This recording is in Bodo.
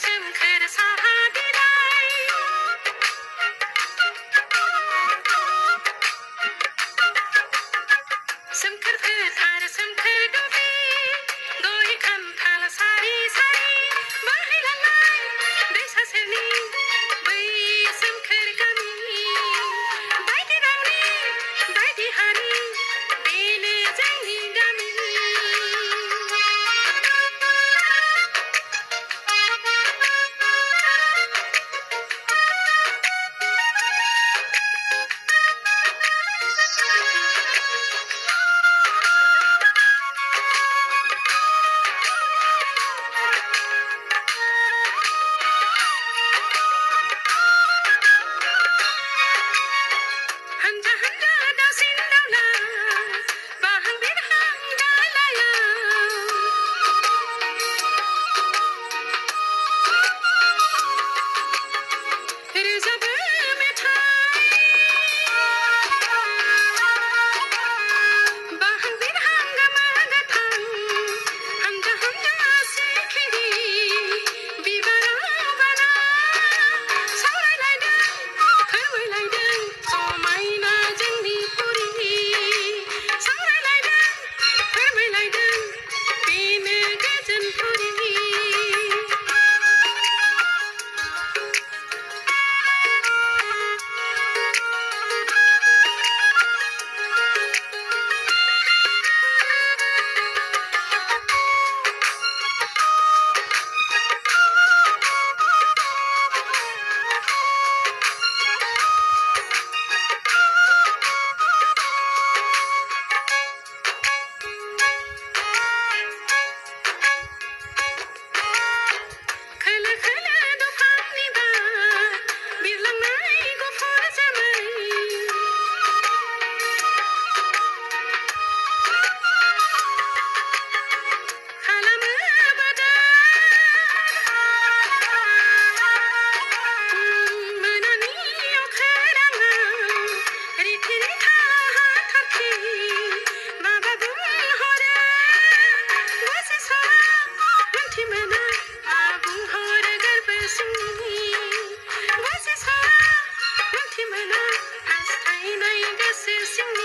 सोमखोर साहा बिलाइ सोमखोर फोथार सोमखोर दुब्लि गय खान्थाल सारि सारि बोहैलांनाय दैसा सेरनि बै सोमखोर गामि बायदि गावनि बायदि हारि बेनो जोंनि गामि हानजा हानजा दाउसिन दाउला बाहां बिरहां दालायाव रोजाबो मेथाइ बाहां बिरहां गोमो गोथां हानजा हानजा सिखिरि बिबाराव बाना सावरायलायदों फोरमायलायदों समायना जोंनि पुरि सावरायलायदों फोरमायलायदों बेनो गोजोन पुरि खोलो खोलो दंफांनि बार बिरलांनाय गुफुर जोमै खालामो बोदोर मोनानि अख्राङाव रिथि रिथा हाथरखि माबा बुंहरो गोसो मोनथि मोना मा बुंहरो गोरबो सिंनि गोसो मोनथि मोना हास्थायनाय गोसो सिंनि